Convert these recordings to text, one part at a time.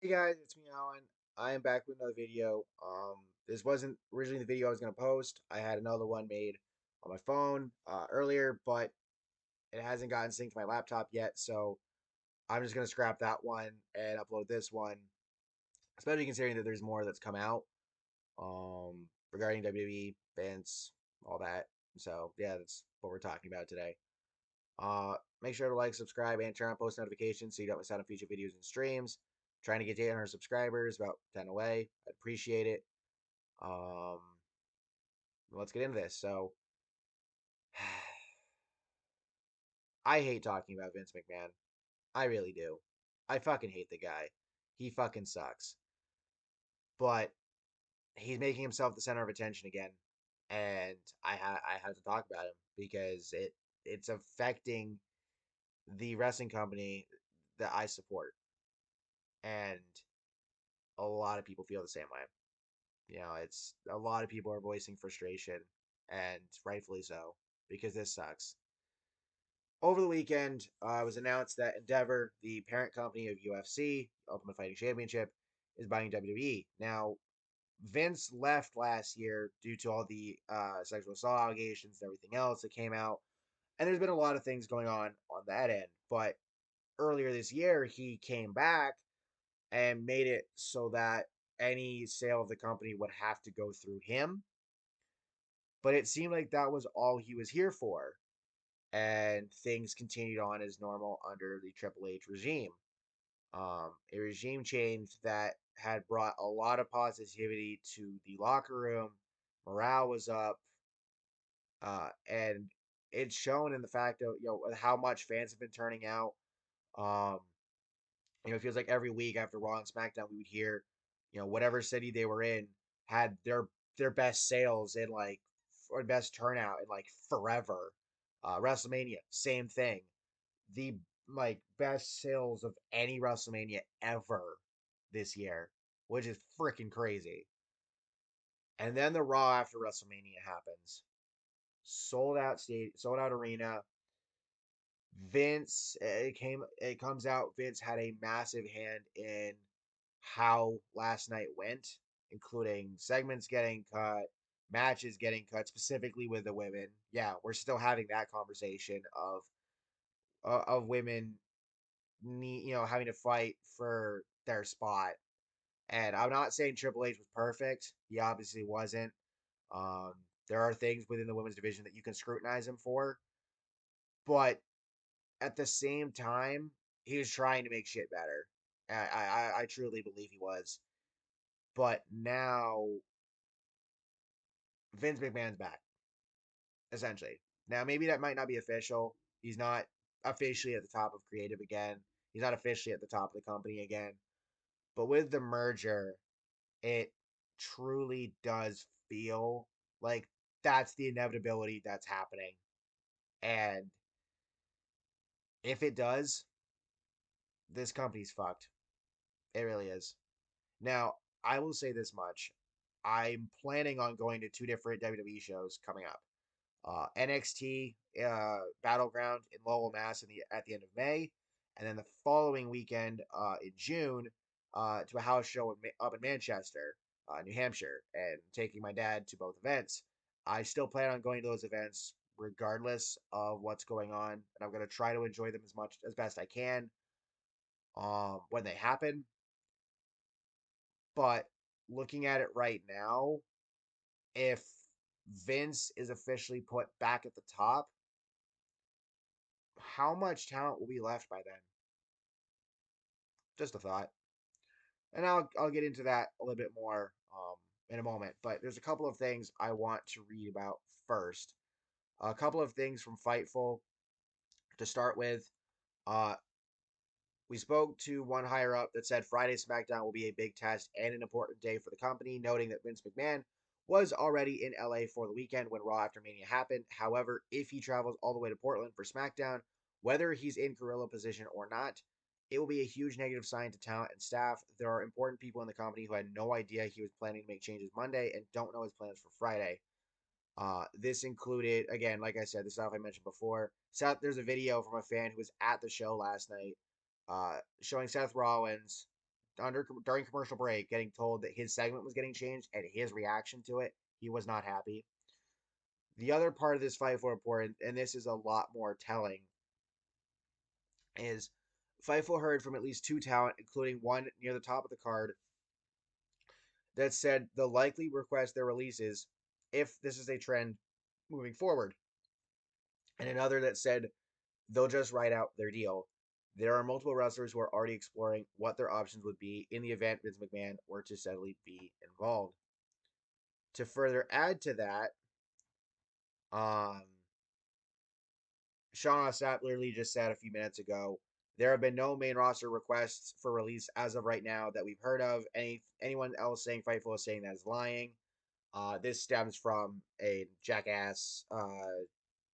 Hey guys, it's me Alan. I am back with another video. This wasn't originally the video I was gonna post. I had another one made on my phone earlier, but it hasn't gotten synced to my laptop yet, so I'm just gonna scrap that one and upload this one. Especially considering that there's more that's come out regarding WWE, Vince, all that. So yeah, that's what we're talking about today. Make sure to like, subscribe, and turn on post notifications so you don't miss out on future videos and streams. Trying to get to 800 subscribers, about 10 away. I'd appreciate it. Um, let's get into this. So, I hate talking about Vince McMahon. I really do. I fucking hate the guy. He fucking sucks. But he's making himself the center of attention again, and I have to talk about him because it's affecting the wrestling company that I support, and a lot of people feel the same way. It's a lot of people are voicing frustration, and rightfully so, because this sucks. Over the weekend, it was announced that Endeavor, the parent company of UFC, Ultimate Fighting Championship, is buying WWE. Now, Vince left last year due to all the sexual assault allegations and everything else that came out, and there's been a lot of things going on that end. But earlier this year, he came back and made it so that any sale of the company would have to go through him. But it seemed like that was all he was here for. And things continued on as normal under the Triple H regime. A regime change that had brought a lot of positivity to the locker room. Morale was up, and it's shown in the fact of how much fans have been turning out. Um, it feels like every week after Raw and SmackDown, we would hear, whatever city they were in had their best sales in like or best turnout in like forever. WrestleMania, same thing. The like best sales of any WrestleMania ever this year, which is freaking crazy. And then the Raw after WrestleMania happens. Sold out state, sold out arena. It comes out Vince had a massive hand in how last night went, including segments getting cut, matches getting cut, specifically with the women. Yeah, we're still having that conversation of women having to fight for their spot. And I'm not saying Triple H was perfect. He obviously wasn't. Um, there are things within the women's division that you can scrutinize him for, but at the same time, he was trying to make shit better. I truly believe he was. But now Vince McMahon's back, essentially. Now maybe that might not be official. He's not officially at the top of creative again. He's not officially at the top of the company again. But with the merger, it truly does feel like that's the inevitability that's happening. And if it does, this company's fucked. It really is. Now, I will say this much. I'm planning on going to two different WWE shows coming up. NXT Battleground in Lowell, Mass, at the end of May, and then the following weekend in June to a house show up in Manchester, New Hampshire, and taking my dad to both events. I still plan on going to those events regardless of what's going on, and I'm going to try to enjoy them as best I can when they happen. But looking at it right now, if Vince is officially put back at the top, how much talent will be left by then? Just a thought. And I'll get into that a little bit more in a moment. But there's a couple of things I want to read about first. A couple of things from Fightful to start with. Uh, we spoke to one higher up that said Friday SmackDown will be a big test and an important day for the company, noting that Vince McMahon was already in LA for the weekend when Raw After Mania happened. However, if he travels all the way to Portland for SmackDown, whether he's in gorilla position or not, it will be a huge negative sign to talent and staff. There are important people in the company who had no idea he was planning to make changes Monday and don't know his plans for Friday. This included, again, like I said, the stuff I mentioned before. There's a video from a fan who was at the show last night showing Seth Rollins during commercial break, getting told that his segment was getting changed and his reaction to it, he was not happy. The other part of this Fightful report, and this is a lot more telling, is Fightful heard from at least two talent, including one near the top of the card, that said they'll likely request their releases if this is a trend moving forward, and another that said they'll just write out their deal. There are multiple wrestlers who are already exploring what their options would be in the event Vince McMahon were to suddenly be involved. To further add to that, um, Sean Rossap literally just said a few minutes ago, there have been no main roster requests for release as of right now that we've heard of. Anyone else saying Fightful is saying that is lying. This stems from a jackass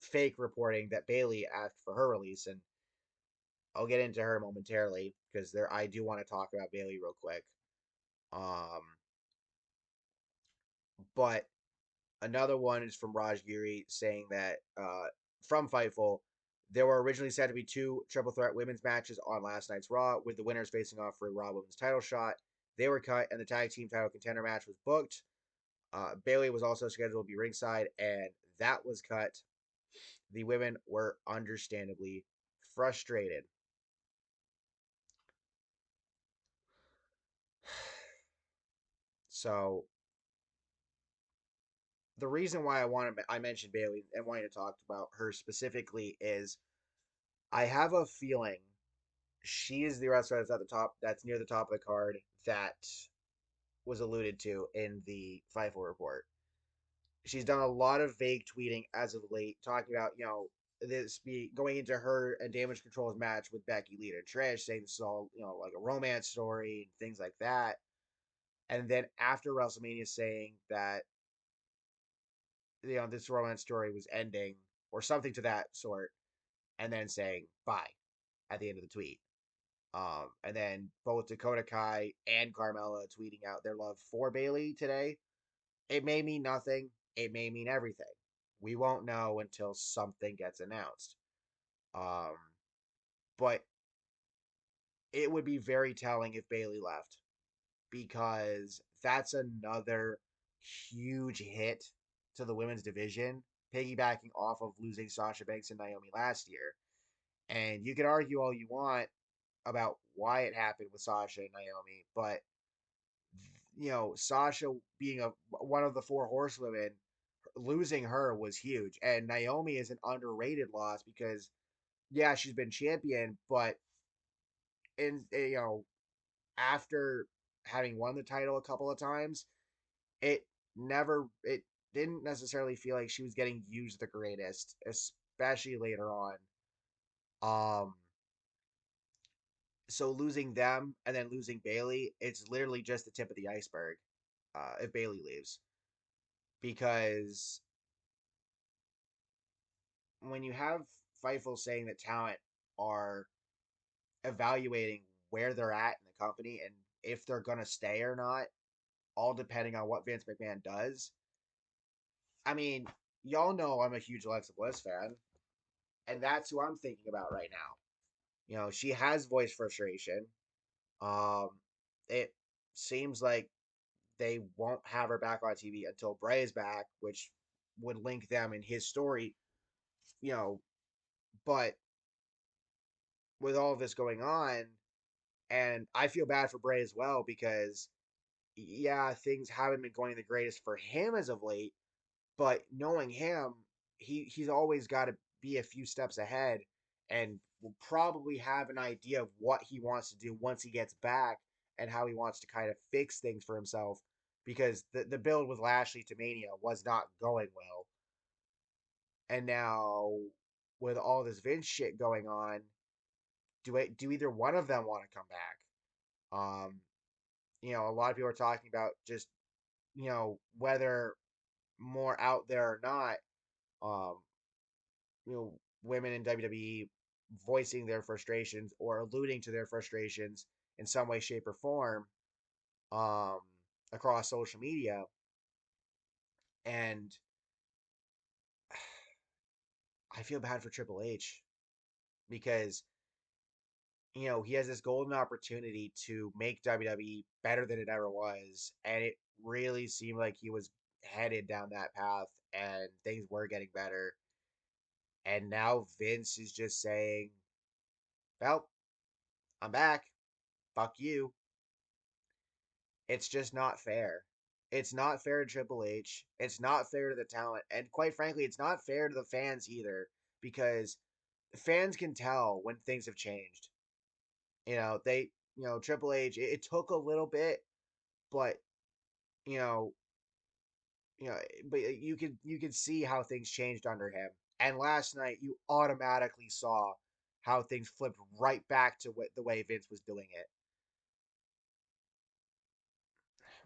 fake reporting that Bayley asked for her release, and I'll get into her momentarily because there I do want to talk about Bayley real quick. Um, but another one is from Raj Giri saying that from Fightful, there were originally said to be two triple threat women's matches on last night's Raw, with the winners facing off for a Raw Women's title shot. They were cut, and the tag team title contender match was booked. Bayley was also scheduled to be ringside, and that was cut. The women were understandably frustrated. So the reason why I mentioned Bayley and wanted to talk about her specifically is I have a feeling she is the wrestler that's at the top, that's near the top of the card, that was alluded to in the Fightful report. She's done a lot of vague tweeting as of late, talking about, this be going into her and Damage Control's match with Becky, Lita, and Trish, saying this is all, like a romance story and things like that. And then after WrestleMania saying that, this romance story was ending or something to that sort, and then saying bye at the end of the tweet. And then both Dakota Kai and Carmella tweeting out their love for Bayley today. It may mean nothing. It may mean everything. We won't know until something gets announced. Um, but it would be very telling if Bayley left because that's another huge hit to the women's division, piggybacking off of losing Sasha Banks and Naomi last year. And you can argue all you want about why it happened with Sasha and Naomi, but Sasha being one of the four horsewomen, losing her was huge. And Naomi is an underrated loss because yeah, she's been champion, but in after having won the title a couple of times, it it didn't necessarily feel like she was getting used the greatest, especially later on. Um so losing them and then losing Bayley, it's literally just the tip of the iceberg. If Bayley leaves, because when you have Fightful saying that talent are evaluating where they're at in the company and if they're gonna stay or not, all depending on what Vince McMahon does. I mean, y'all know I'm a huge Alexa Bliss fan, and that's who I'm thinking about right now. She has voice frustration. Um, it seems like they won't have her back on TV until Bray is back, which would link them in his story. You know, but with all of this going on, and I feel bad for Bray as well because yeah, things haven't been going the greatest for him as of late. But knowing him, he's always got to be a few steps ahead and will probably have an idea of what he wants to do once he gets back and how he wants to kind of fix things for himself because the build with Lashley to Mania was not going well. And now with all this Vince shit going on, do either one of them want to come back? Um, a lot of people are talking about just, whether more out there or not, um, women in WWE voicing their frustrations or alluding to their frustrations in some way, shape, or form um, across social media. And I feel bad for Triple H because he has this golden opportunity to make WWE better than it ever was, and it really seemed like he was headed down that path, and things were getting better. And now Vince is just saying, "Well, I'm back. Fuck you." It's just not fair. It's not fair to Triple H. It's not fair to the talent, and quite frankly, it's not fair to the fans either, because fans can tell when things have changed. They, Triple H. It took a little bit, but you know, you know, but you could see how things changed under him. And last night, you automatically saw how things flipped right back to the way Vince was doing it.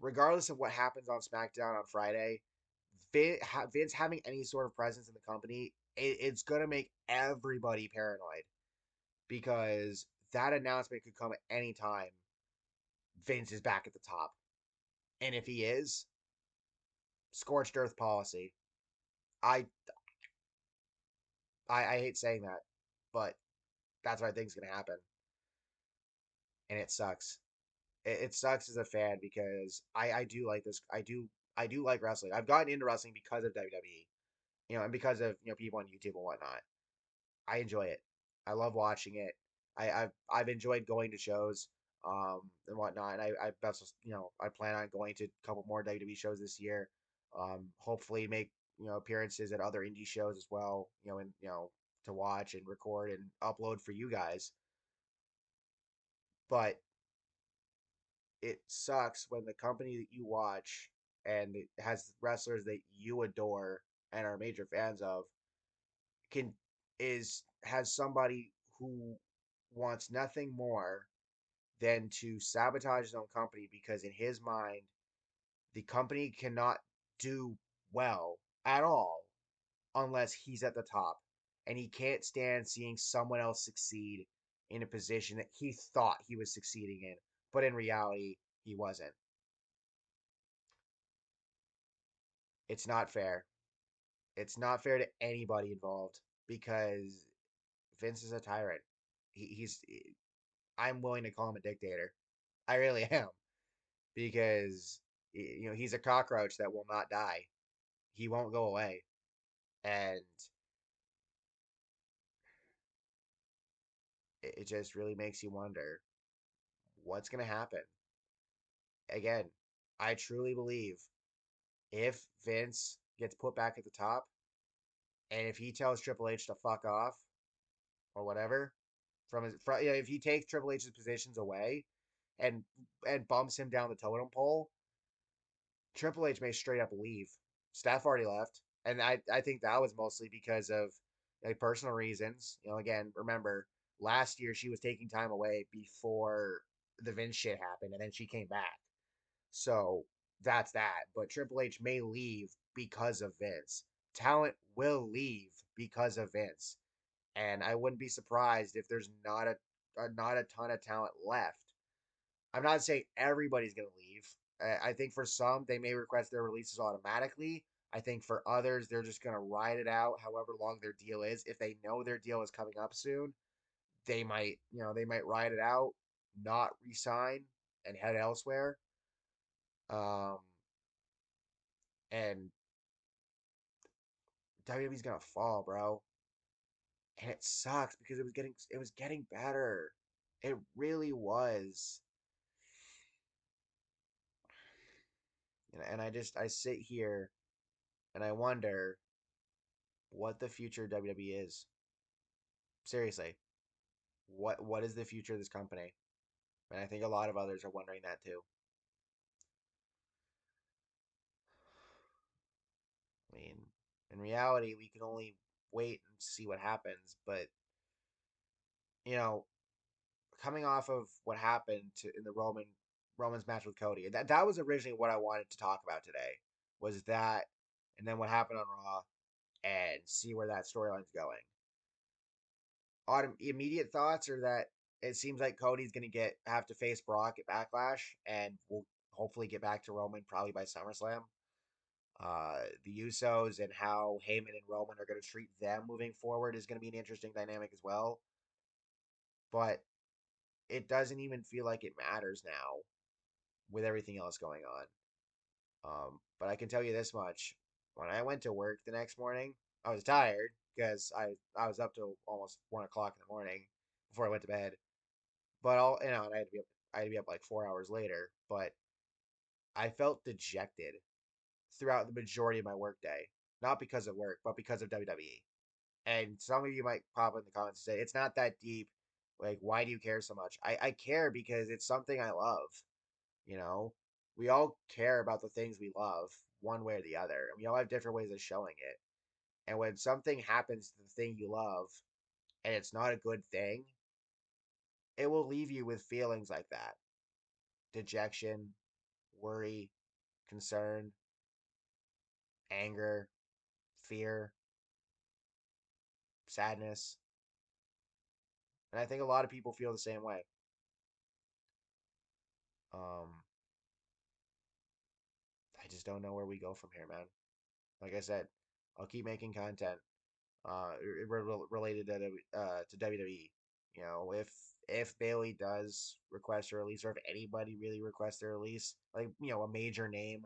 Regardless of what happens on SmackDown on Friday, Vince having any sort of presence in the company, it's gonna make everybody paranoid because that announcement could come at any time. Vince is back at the top, and if he is, scorched earth policy. I I hate saying that, but that's what I think is gonna happen, and it sucks. It sucks as a fan because I do like this. I do like wrestling. I've gotten into wrestling because of WWE, and because of people on YouTube and whatnot. I enjoy it. I love watching it. I've enjoyed going to shows and whatnot. And I also I plan on going to a couple more WWE shows this year. Hopefully make appearances at other indie shows as well. And to watch and record and upload for you guys. But it sucks when the company that you watch and it has wrestlers that you adore and are major fans of can is has somebody who wants nothing more than to sabotage his own company because in his mind the company cannot do well at all unless he's at the top, and he can't stand seeing someone else succeed in a position that he thought he was succeeding in, but in reality he wasn't. It's not fair. It's not fair to anybody involved because Vince is a tyrant. He's I'm willing to call him a dictator. I really am because he's a cockroach that will not die. He won't go away, and it just really makes you wonder what's going to happen. Again, I truly believe if Vince gets put back at the top, and if he tells Triple H to fuck off or whatever if he takes Triple H's positions away and bumps him down the totem pole, Triple H may straight up leave. Steph already left, and I think that was mostly because of like personal reasons. Again, remember last year she was taking time away before the Vince shit happened, and then she came back. So that's that. But Triple H may leave because of Vince. Talent will leave because of Vince, and I wouldn't be surprised if there's not a ton of talent left. I'm not saying everybody's going to leave. I think for some, they may request their releases automatically. I think for others, they're just going to ride it out however long their deal is. If they know their deal is coming up soon, they might ride it out, not resign, and head elsewhere. Um, and WWE's gonna fall, bro, and it sucks because it was getting better. It really was. And I sit here and I wonder what the future of WWE is. Seriously, what is the future of this company? And I think a lot of others are wondering that too. I mean, in reality, we can only wait and see what happens. But you know, coming off of what happened in the Roman's match with Cody, that was originally what I wanted to talk about today. Was that, and then what happened on Raw, and see where that storyline's going. Immediate thoughts are that it seems like Cody's gonna have to face Brock at Backlash, and we'll hopefully get back to Roman probably by SummerSlam. The Usos and how Heyman and Roman are going to treat them moving forward is going to be an interesting dynamic as well. But it doesn't even feel like it matters now with everything else going on. But I can tell you this much: when I went to work the next morning, I was tired because I was up till almost 1 o'clock in the morning before I went to bed. But all and I had to be up like 4 hours later. But I felt dejected throughout the majority of my workday, not because of work, but because of WWE. And some of you might pop in the comments and say it's not that deep. Like, why do you care so much? I care because it's something I love. You know, we all care about the things we love one way or the other, and we all have different ways of showing it. And when something happens to the thing you love and it's not a good thing, it will leave you with feelings like that: dejection, worry, concern, anger, fear, sadness. And I think a lot of people feel the same way. Um, I just don't know where we go from here, man. Like I said, I'll keep making content related to WWE. You know, if Bayley does request a release, or if anybody really requests a release, like a major name,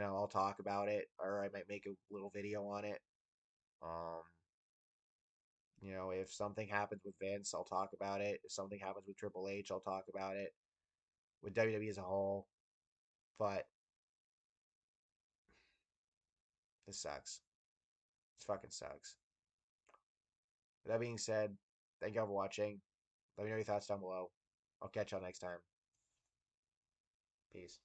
I'll talk about it, or I might make a little video on it. Um, if something happens with Vince, I'll talk about it. If something happens with Triple H, I'll talk about it. With WWE as a whole, but this sucks. This fucking sucks. With that being said, thank you all for watching. Let me know your thoughts down below. I'll catch y'all next time. Peace.